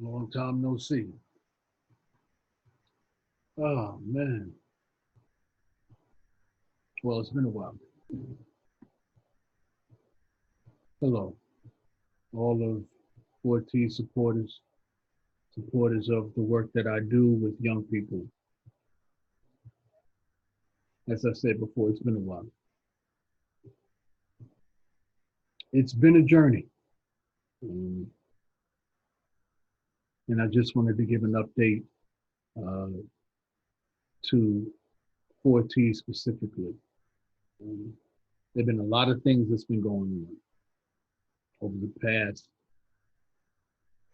Long time no see. Oh man. Well, it's been a while. Hello, all of 4T supporters, supporters of the work that I do with young people. As I said before, it's been a while. It's been a journey. Um, and I just wanted to give an update uh, to 4T specifically. Um, there have been a lot of things that's been going on over the past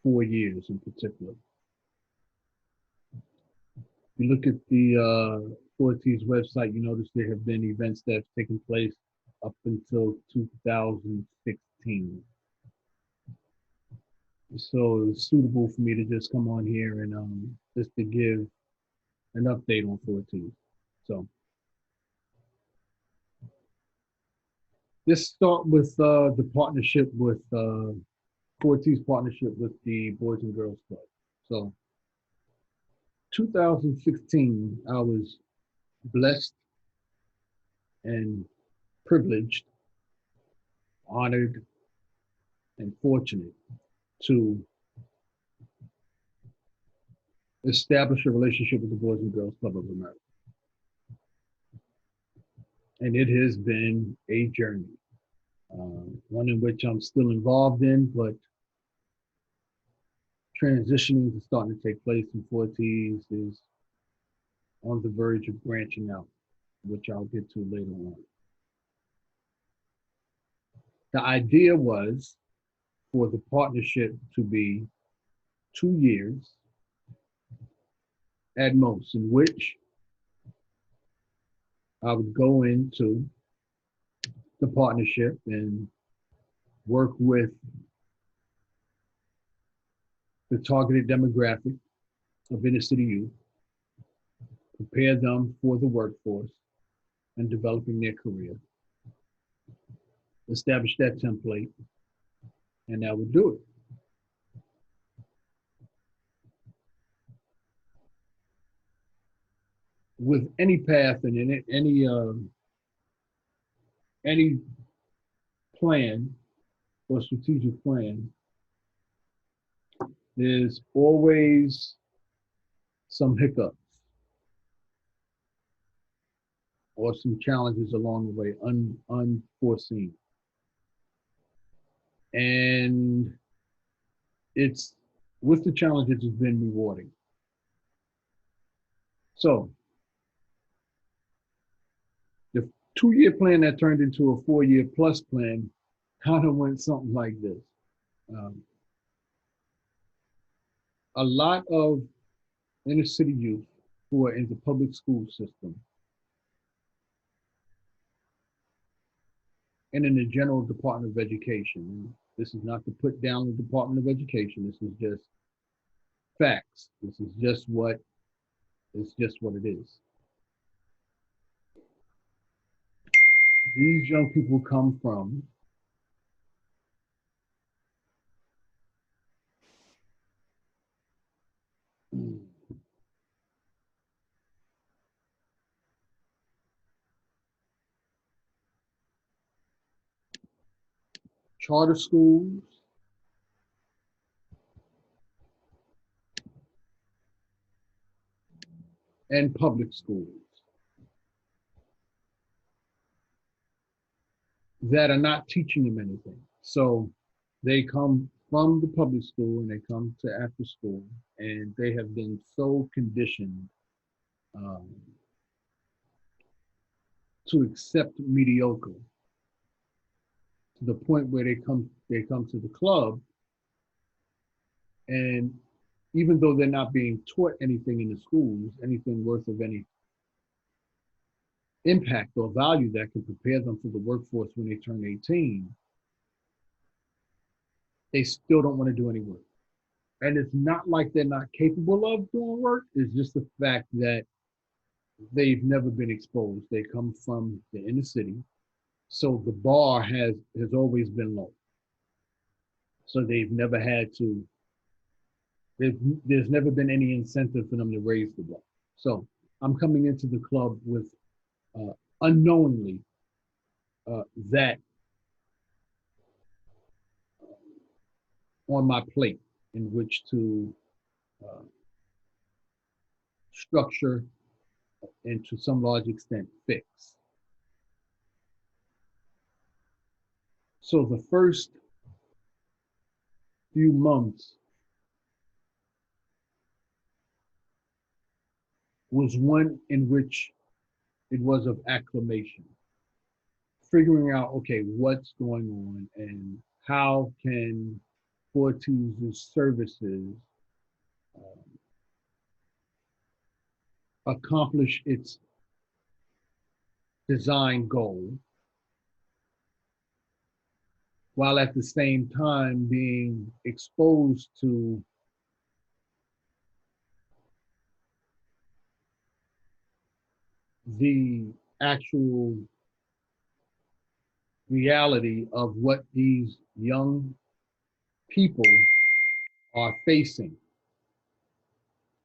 4 years in particular. If you look at the 4T's website, you notice there have been events that have taken place up until 2016. So it's suitable for me to just come on here and just to give an update on 4T. So let's start with the partnership with 4T's partnership with the Boys and Girls Club. So 2016, I was blessed and privileged, honored, and fortunate to establish a relationship with the Boys and Girls Club of America. And it has been a journey, one in which I'm still involved in, but transitioning is starting to take place in 4Ts is on the verge of branching out, which I'll get to later on. The idea was for the partnership to be 2 years at most, in which I would go into the partnership and work with the targeted demographic of inner city youth, prepare them for the workforce and developing their career, establish that template, and that would do it. With any path and in any plan or strategic plan, there's always some hiccups or some challenges along the way, unforeseen. And it's with the challenges, it's been rewarding. So the 2 year plan that turned into a 4 year plus plan kind of went something like this. Um, a lot of inner city youth who are in the public school system and in the general Department of Education. This is not to put down the Department of Education. This is just facts. This is just what it is. These young people come from charter schools, and public schools that are not teaching them anything. So they come from the public school and they come to after school, and they have been so conditioned um, to accept mediocre to the point where they come to the club, and even though they're not being taught anything in the schools, anything worth of any impact or value that can prepare them for the workforce when they turn 18, they still don't want to do any work. And it's not like they're not capable of doing work. It's just the fact that they've never been exposed. They come from the inner city. So the bar has always been low. So they've never had to There's, there's never been any incentive for them to raise the bar. So I'm coming into the club with uh, unknowingly that on my plate in which to uh, structure and to some large extent fix. So the first few months was one in which it was of acclamation, figuring out, okay, what's going on and how can Fortiz's services um, accomplish its design goal while at the same time being exposed to the actual reality of what these young people are facing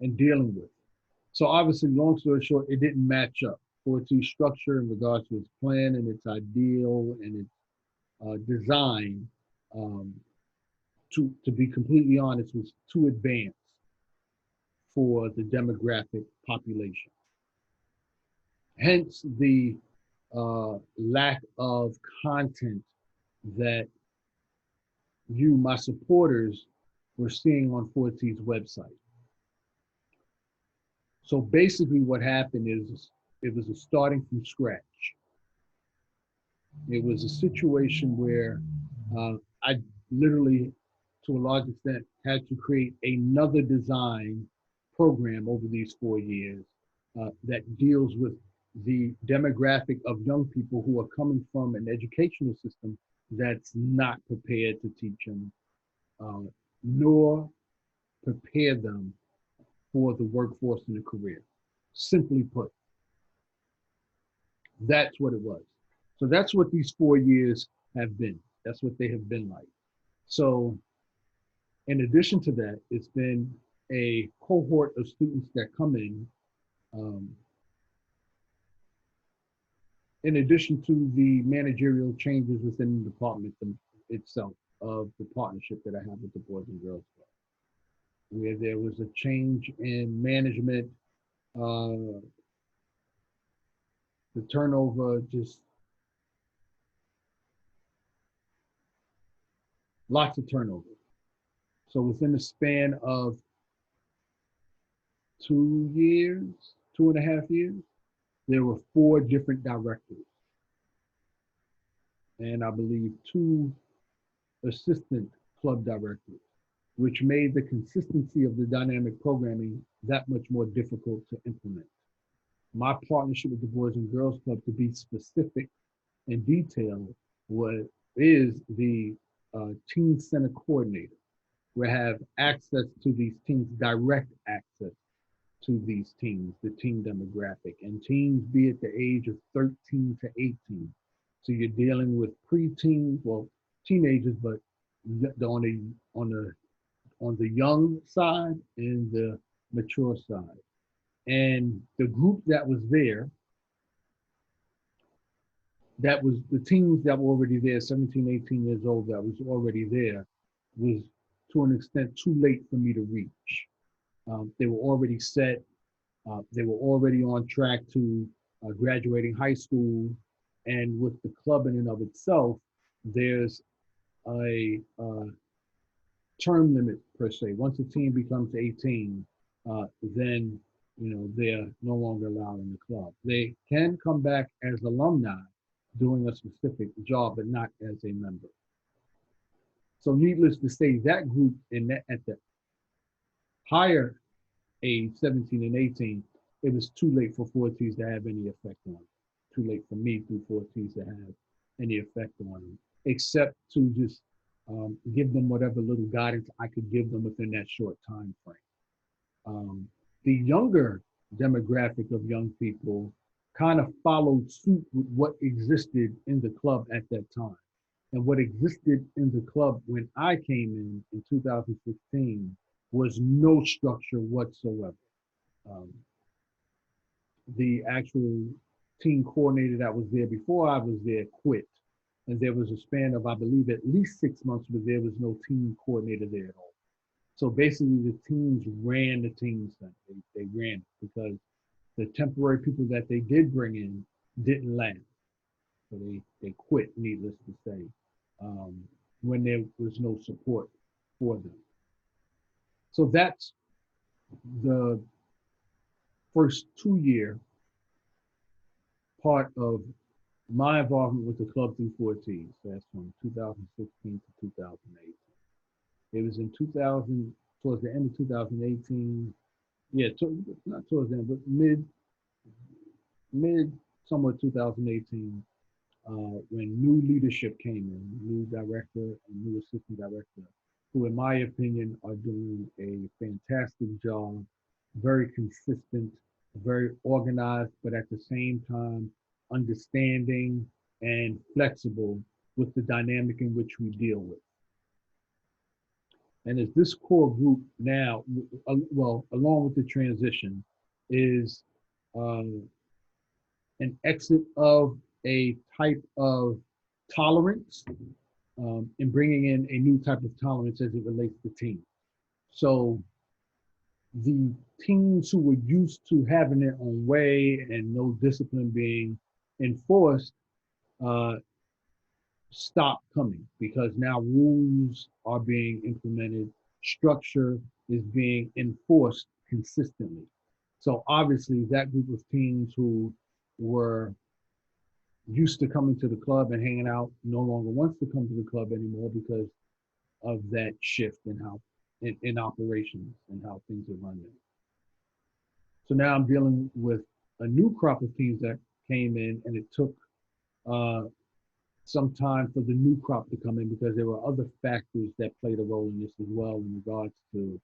and dealing with. So obviously, long story short, it didn't match up. Fortiz's structure in regards to its plan and its ideal and its design, um, to be completely honest, was too advanced for the demographic population. Hence the lack of content that you, my supporters, were seeing on Fortiz's website. So basically, what happened is it was a starting from scratch. It was a situation where I literally, to a large extent, had to create another design program over these 4 years that deals with the demographic of young people who are coming from an educational system that's not prepared to teach them, uh, nor prepare them for the workforce and the career. Simply put, that's what it was. So that's what these 4 years have been. That's what they have been like. So in addition to that, it's been a cohort of students that come um, in addition to the managerial changes within the department itself of the partnership that I have with the Boys and Girls Club, where there was a change in management, uh, the turnover, just lots of turnover. So within the span of 2 years, 2.5 years, there were 4 different directors, and I believe 2 assistant club directors, which made the consistency of the dynamic programming that much more difficult to implement. My partnership with the Boys and Girls Club, to be specific and detailed, what is the Teen Center Coordinator. We have access to these teens, direct access to these teens, the teen demographic, and teens be at the age of 13 to 18. So you're dealing with preteens, well, teenagers, but on the young side and the mature side. And the group that was there, that was the teens that were already there, 17, 18 years old, that was already there, was to an extent too late for me to reach. They were already set. They were already on track to graduating high school. And with the club in and of itself, there's a term limit per se. Once a team becomes 18, then they're no longer allowed in the club. They can come back as alumni doing a specific job, but not as a member. So needless to say, that group at the higher age, 17 and 18, it was too late for Fortiz to have any effect on them. Too late for me through Fortiz to have any effect on them, except to just give them whatever little guidance I could give them within that short time frame. The younger demographic of young people kind of followed suit with what existed in the club at that time. And what existed in the club when I came in 2016 was no structure whatsoever. Um, the actual team coordinator that was there before I was there quit. And there was a span of, I believe, at least 6 months where there was no team coordinator there at all. So basically, the teams ran the teams. They ran it because the temporary people that they did bring in didn't last. So they quit, needless to say, um, when there was no support for them. So that's the first 2 year part of my involvement with the club through 14. So that's from 2016 to 2018. It was in 2000, towards the end of 2018. Yeah, not towards the end, but mid somewhere 2018, when new leadership came in, new director and new assistant director, who, in my opinion, are doing a fantastic job, very consistent, very organized, but at the same time, understanding and flexible with the dynamic in which we deal with. And as this core group now, well, along with the transition, is um, an exit of a type of tolerance and bringing in a new type of tolerance as it relates to teams. So the teams who were used to having their own way and no discipline being enforced uh, stop coming because now rules are being implemented, structure is being enforced consistently. So obviously that group of teams who were used to coming to the club and hanging out no longer wants to come to the club anymore because of that shift in how in operations and how things are run there. So now I'm dealing with a new crop of teams that came in, and it took uh, some time for the new crop to come in because there were other factors that played a role in this as well in regards to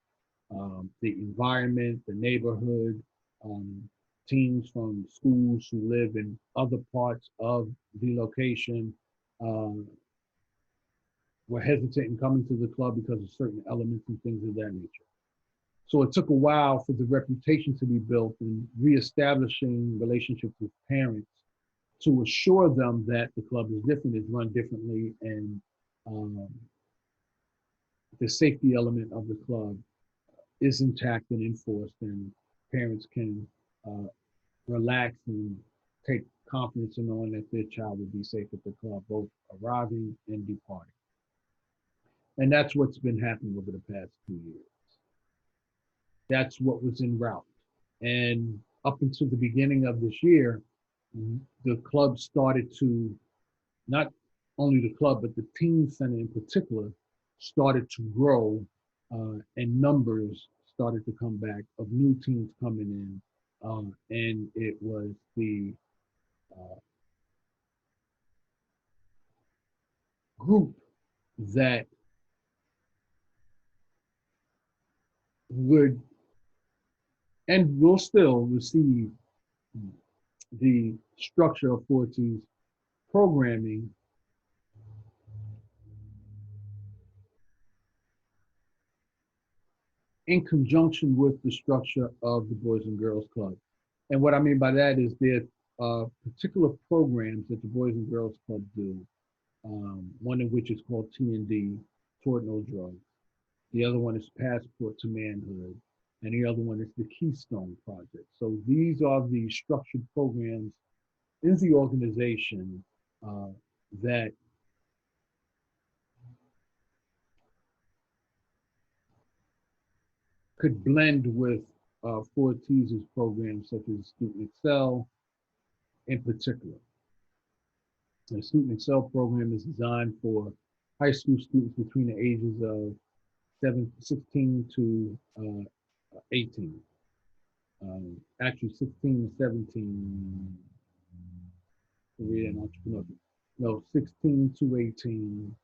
the environment, the neighborhood, um, teams from schools who live in other parts of the location uh, were hesitant in coming to the club because of certain elements and things of that nature. So it took a while for the reputation to be built and reestablishing relationships with parents to assure them that the club is different, is run differently, and um, the safety element of the club is intact and enforced, and parents can uh, relax and take confidence in knowing that their child will be safe at the club, both arriving and departing. And that's what's been happening over the past 2 years. That's what was en route. And up until the beginning of this year, the club started to, not only the club, but the team center in particular, started to grow and numbers started to come back of new teams coming in. And it was the uh, group that would and will still receive the structure of 4T's programming in conjunction with the structure of the Boys and Girls Club. And what I mean by that is there are particular programs that the Boys and Girls Club do, one of which is called T&D, Toward No Drugs. The other one is Passport to Manhood. And the other one is the Keystone Project. So these are the structured programs in the organization that could blend with 4T's programs such as Student Excel in particular. The Student Excel program is designed for high school students between the ages of 16 to 18. Actually, 16 to 17, career and entrepreneurship. No, 16 to 18,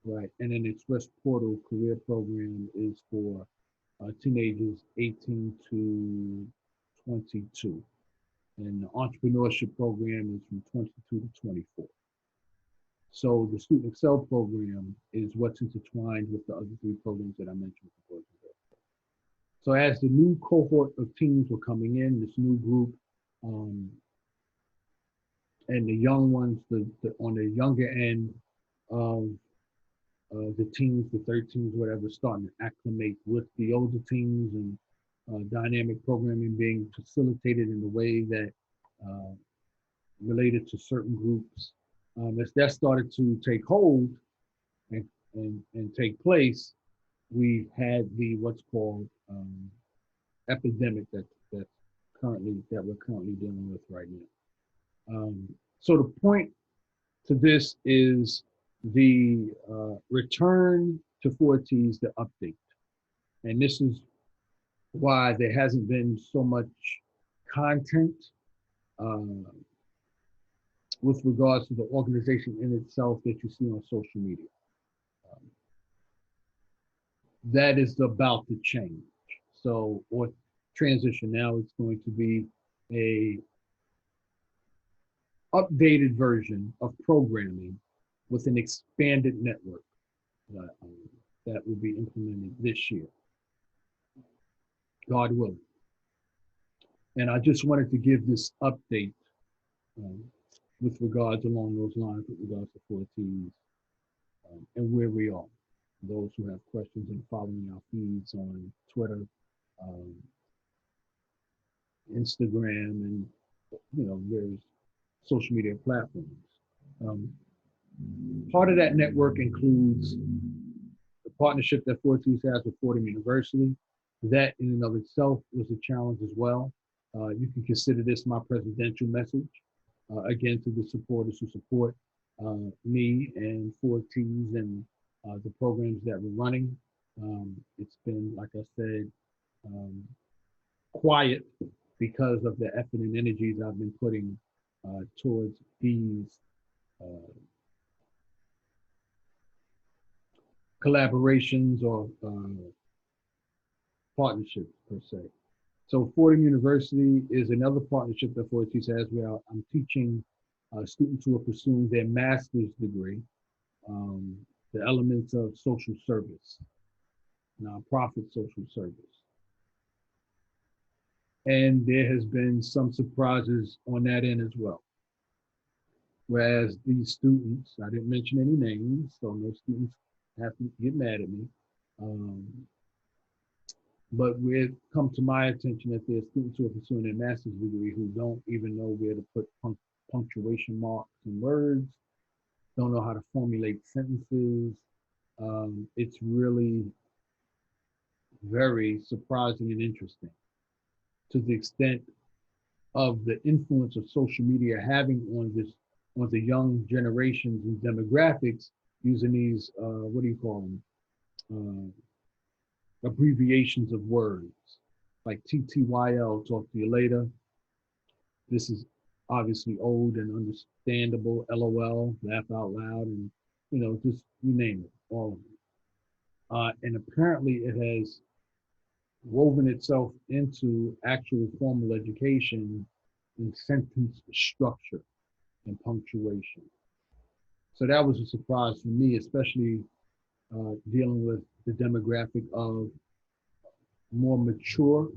right? And then the Express Portal career program is for teenagers 18 to 22. And the entrepreneurship program is from 22 to 24. So the Student Excel program is what's intertwined with the other three programs that I mentioned before. So as the new cohort of teams were coming in, this new group, um, and the young ones, on the younger end of the teams, the 13s, whatever, starting to acclimate with the older teams, and dynamic programming being facilitated in a way that uh, related to certain groups. As that started to take hold and, and take place, we had the what's called epidemic that we're currently dealing with right now. So the point to this is the return to 4Ts, the update. And this is why there hasn't been so much content uh, with regards to the organization in itself that you see on social media. Um, that is about to change. So, or transition now, it's going to be a updated version of programming with an expanded network that will be implemented this year, God willing. And I just wanted to give this update um, with regards along those lines, with regards to 4Ts and where we are. Those who have questions and following our feeds on Twitter, um, Instagram, and various social media platforms. Um, Part of that network includes the partnership that 4Ts has with Fordham University. That in and of itself was a challenge as well. You can consider this my presidential message, again, to the supporters who support me and 4Ts and the programs that we're running. It's been, like I said, quiet because of the effort and energies I've been putting towards these uh, collaborations or partnerships per se. So Fordham University is another partnership that 4Ts has where I'm teaching students who are pursuing their master's degree, the elements of social service, nonprofit social service. And there has been some surprises on that end as well. Whereas these students, I didn't mention any names, so no students have to get mad at me. But it come to my attention that there are students who are pursuing their master's degree who don't even know where to put punctuation marks in words, don't know how to formulate sentences. It's really very surprising and interesting to the extent of the influence of social media having on the young generations and demographics using these what do you call them, abbreviations of words like TTYL, talk to you later. This is obviously old and understandable. LOL, laugh out loud, and just you name it, all of it. And apparently it has woven itself into actual formal education in sentence structure and punctuation. So that was a surprise for me, especially dealing with the demographic of more mature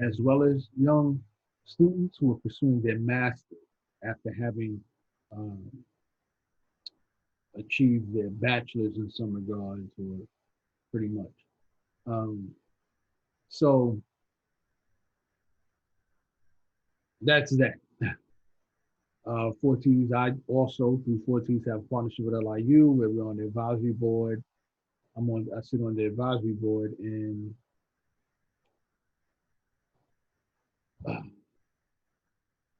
as well as young students who are pursuing their master's after having um, achieved their bachelor's in some regards, or pretty much. Um, so that's that. 4Ts, I also through 4Ts have a partnership with LIU where we're on the advisory board. I sit on the advisory board, and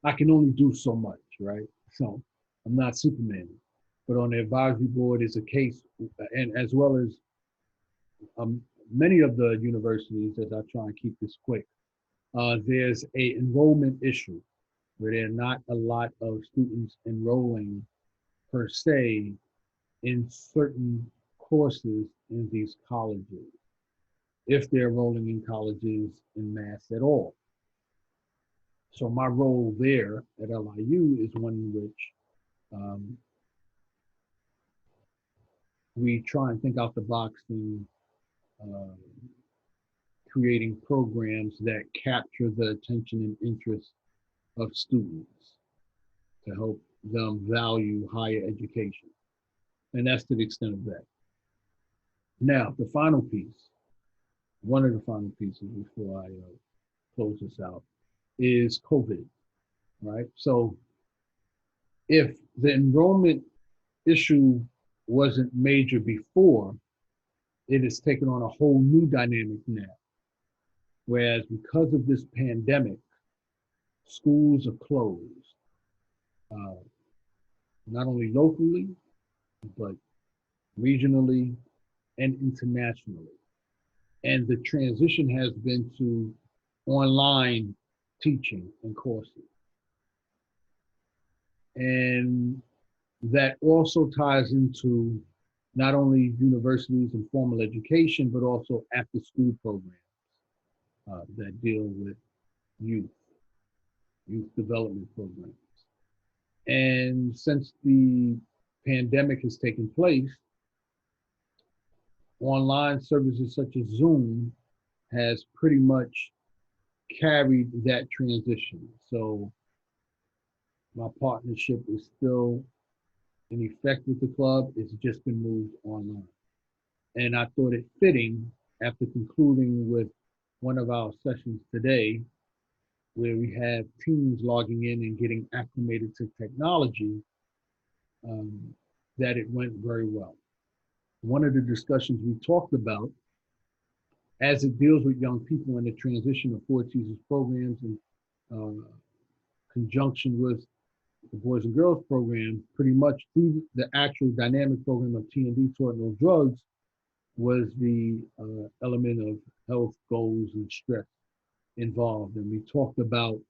I can only do so much, right? So I'm not Superman, but on the advisory board is a case, and as well as many of the universities, as I try and keep this quick, there's a enrollment issue where there are not a lot of students enrolling per se in certain courses in these colleges, if they're enrolling in colleges in mass at all. So my role there at LIU is one in which um, we try and think out the box and uh, creating programs that capture the attention and interest of students to help them value higher education. And that's to the extent of that. Now, the final piece, one of the final pieces before I close this out, is COVID, right? So if the enrollment issue wasn't major before, it has taken on a whole new dynamic now. Whereas because of this pandemic, schools are closed, uh, not only locally, but regionally and internationally. And the transition has been to online teaching and courses. And that also ties into not only universities and formal education, but also after school programs that deal with youth, youth development programs. And since the pandemic has taken place, online services such as Zoom has pretty much carried that transition. So my partnership is still in effect with the club. It's just been moved online. And I thought it fitting after concluding with one of our sessions today, where we have teams logging in and getting acclimated to technology, that it went very well. One of the discussions we talked about, as it deals with young people in the transition of Four Seasons programs in conjunction with the Boys and Girls program, pretty much through the actual dynamic program of T&D, Taught No Drugs, was the element of health goals and stress involved. And we talked about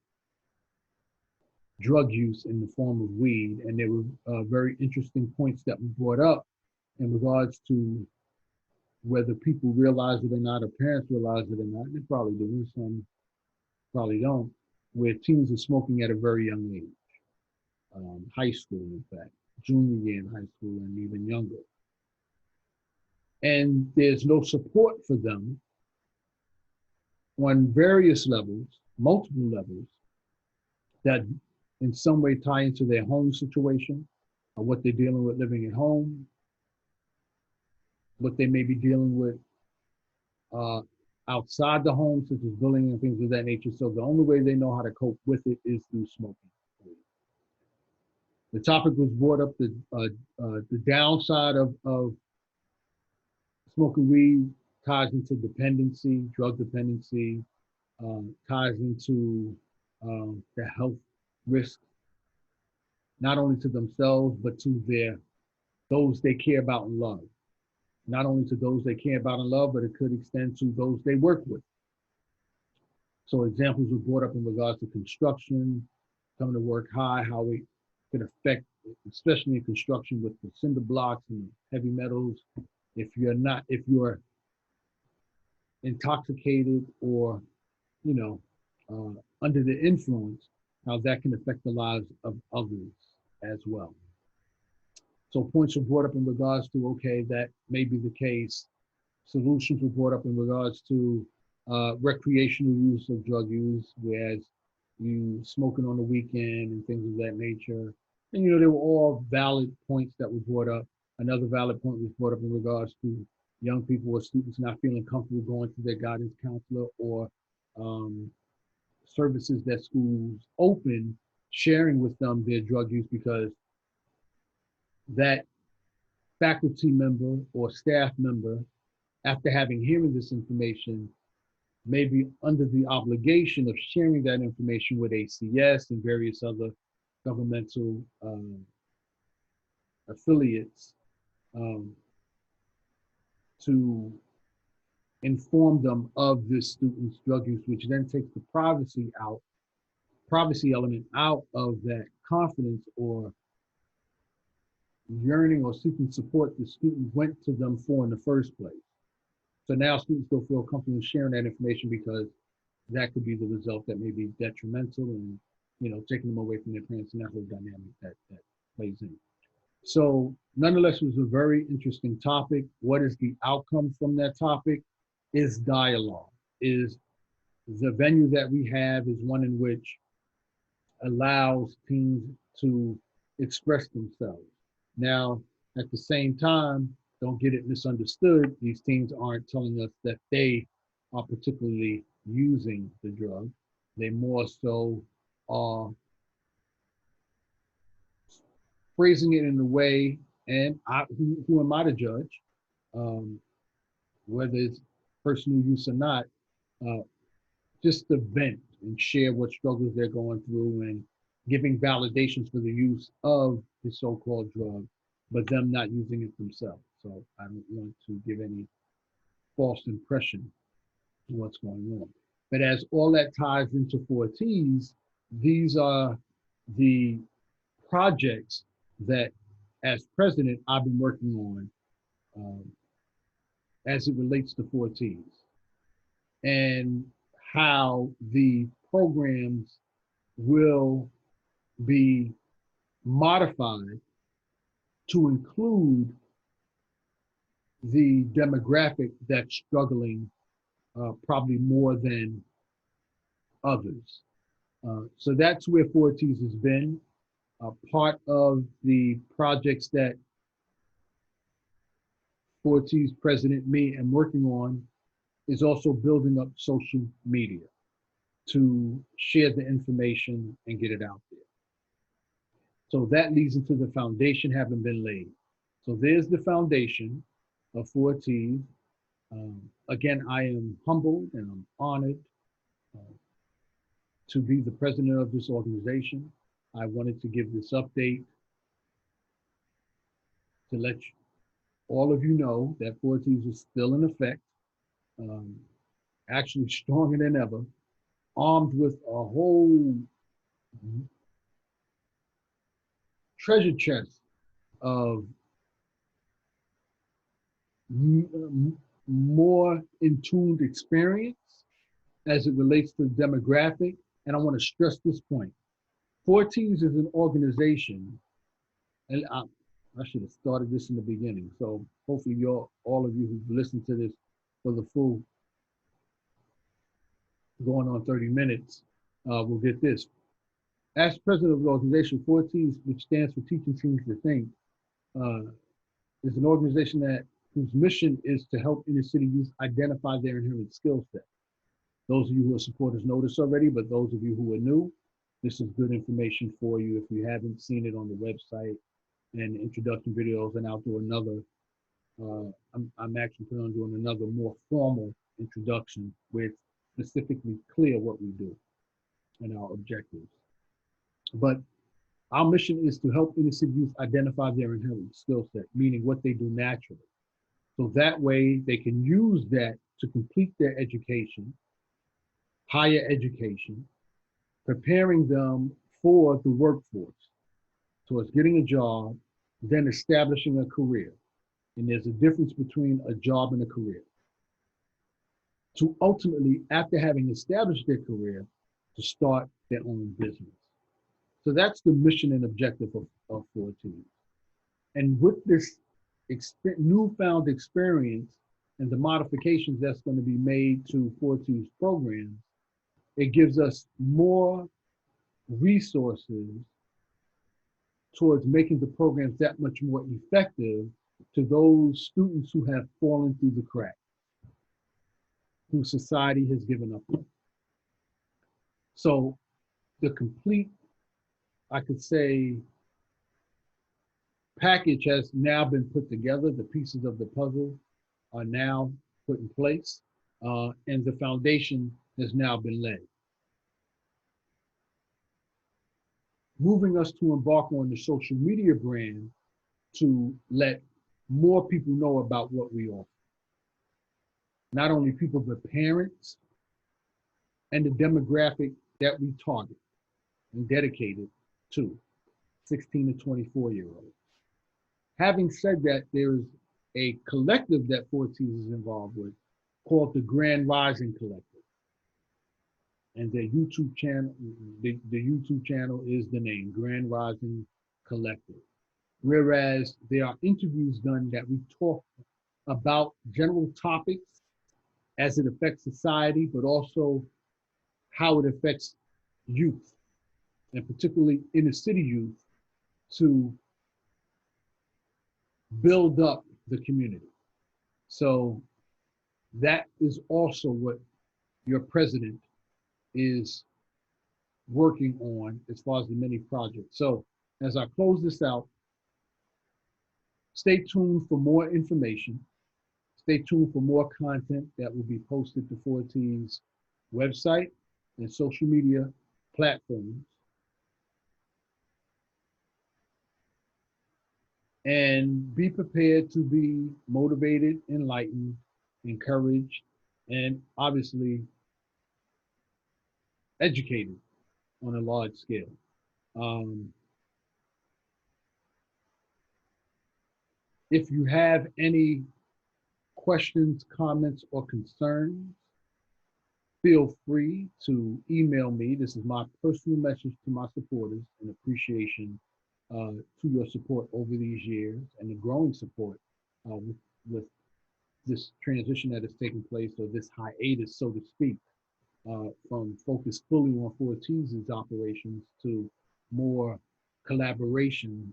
drug use in the form of weed. And there were very interesting points that we brought up in regards to whether people realize it or not, or parents realize it or not. They probably do, some probably don't, where teens are smoking at a very young age. High school, in fact, junior year in high school and even younger. And there's no support for them on various levels, multiple levels, that in some way tie into their home situation, or what they're dealing with living at home, what they may be dealing with outside the home, such as bullying and things of that nature. So the only way they know how to cope with it is through smoking. The topic was brought up, the downside of smoking weed ties into dependency, drug dependency, ties into the health risks, not only to themselves, but to those they care about and love. Not only to those they care about and love, but it could extend to those they work with. So examples were brought up in regards to construction, coming to work high, how it could affect, especially in construction with the cinder blocks and heavy metals. If you're intoxicated or, under the influence, how that can affect the lives of others as well. So points were brought up in regards to, okay, that may be the case. Solutions were brought up in regards to recreational use of drug use, whereas you smoking on the weekend and things of that nature. And, they were all valid points that were brought up. Another valid point was brought up in regards to young people or students not feeling comfortable going to their guidance counselor or services that schools open, sharing with them their drug use, because that faculty member or staff member, after hearing this information, may be under the obligation of sharing that information with ACS and various other governmental affiliates to inform them of this student's drug use, which then takes the privacy element out of that confidence or yearning or seeking support the student went to them for in the first place. So now students don't feel comfortable sharing that information because that could be the result that may be detrimental and, taking them away from their parents, and that whole dynamic that plays in. So nonetheless, it was a very interesting topic. What is the outcome from that topic? Is dialogue, is the venue that we have is one in which allows teens to express themselves. Now, at the same time, don't get it misunderstood. These teens aren't telling us that they are particularly using the drug. They more so are phrasing it in a way, and who am I to judge, um, whether it's personal use or not, uh, just to vent and share what struggles they're going through and giving validations for the use of the so-called drug, but them not using it themselves. So I don't want to give any false impression of what's going on. But as all that ties into 4Ts, these are the projects that, as president, I've been working on as it relates to 4Ts and how the programs will be modified to include the demographic that's struggling probably more than others. So that's where 4Ts has been. Part of the projects that 4Ts President me am working on is also building up social media to share the information and get it out there. So that leads into the foundation having been laid. So there's the foundation of 4Ts. Again, I am humbled and I'm honored to be the president of this organization. I wanted to give this update to let all of you know that 4Ts is still in effect, actually stronger than ever, armed with a whole treasure chest of more in tuned experience as it relates to the demographic. And I want to stress this point. 4Ts is an organization, and I should have started this in the beginning. So hopefully all of you who've listened to this for the full going on 30 minutes will get this. As president of the organization, 4Ts, which stands for Teaching Teens to Think, is an organization whose mission is to help inner city youth identify their inherent skill set. Those of you who are supporters know this already, but those of you who are new, this is good information for you if you haven't seen it on the website and introduction videos, and I'll do another, I'm actually planning on doing another more formal introduction where it's specifically clear what we do and our objectives. But our mission is to help inner city youth identify their inherent skill set, meaning what they do naturally. So that way they can use that to complete their education, higher education, preparing them for the workforce, towards getting a job, then establishing a career. And there's a difference between a job and a career. To ultimately, after having established their career, to start their own business. So that's the mission and objective of 4Ts. And with this newfound experience and the modifications that's going to be made to 4Ts programs, it gives us more resources towards making the programs that much more effective to those students who have fallen through the cracks, who society has given up on. So the complete, I could say, package has now been put together. The pieces of the puzzle are now put in place, and the foundation has now been laid. Moving us to embark on the social media brand to let more people know about what we offer. Not only people, but parents and the demographic that we target and dedicated to 16 to 24-year-olds. Having said that, there's a collective that 4Ts is involved with called the Grand Rising Collective. And their YouTube channel, the YouTube channel is the name, Grand Rising Collective. Whereas there are interviews done that we talk about general topics as it affects society, but also how it affects youth, and particularly inner city youth, to build up the community. So that is also what your president is working on as far as the many projects. So as I close this out, stay tuned for more information. Stay tuned for more content that will be posted to 4T's website and social media platforms. And be prepared to be motivated, enlightened, encouraged, and obviously educated on a large scale. Um, if you have any questions, comments, or concerns, feel free to email me. This is my personal message to my supporters and appreciation to your support over these years and the growing support with this transition that has taken place, or this hiatus, so to speak, from focus fully on 4T's operations to more collaborations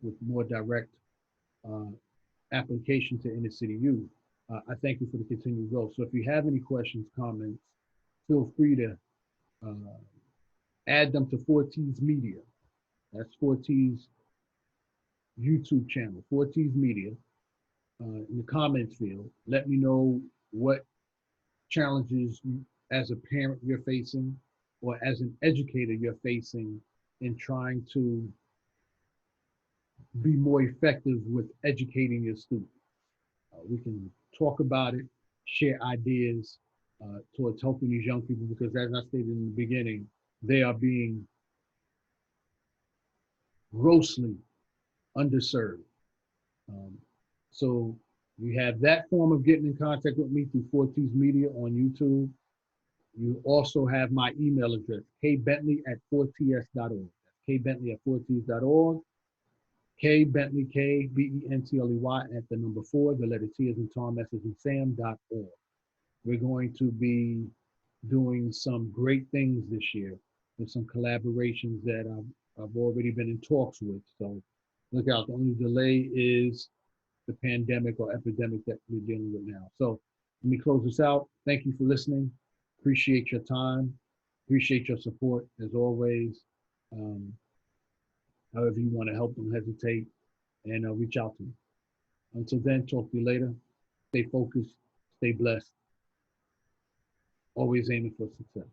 with more direct uh, application to inner city youth. I thank you for the continued growth. So if you have any questions, comments, feel free to uh, add them to 4T's Media. That's 4T's YouTube channel, 4T's Media, in the comments field. Let me know what challenges as a parent you're facing, or as an educator you're facing in trying to be more effective with educating your students. We can talk about it, share ideas towards helping these young people, because as I stated in the beginning, they are being grossly underserved. Um, so you have that form of getting in contact with me through 4T's Media on YouTube. You also have my email address, kbentley@4ts.org. That's kbentley@4ts.org. K Bentley, KBentley at the number 4, the letter T as in Tom, S as in Sam.org. We're going to be doing some great things this year with some collaborations that I've already been in talks with. So look out. The only delay is the pandemic or epidemic that we're dealing with now. So let me close this out. Thank you for listening. Appreciate your time. Appreciate your support as always. Um, However you want to help, don't hesitate and reach out to me. Until then, talk to you later. Stay focused, stay blessed, always aiming for success.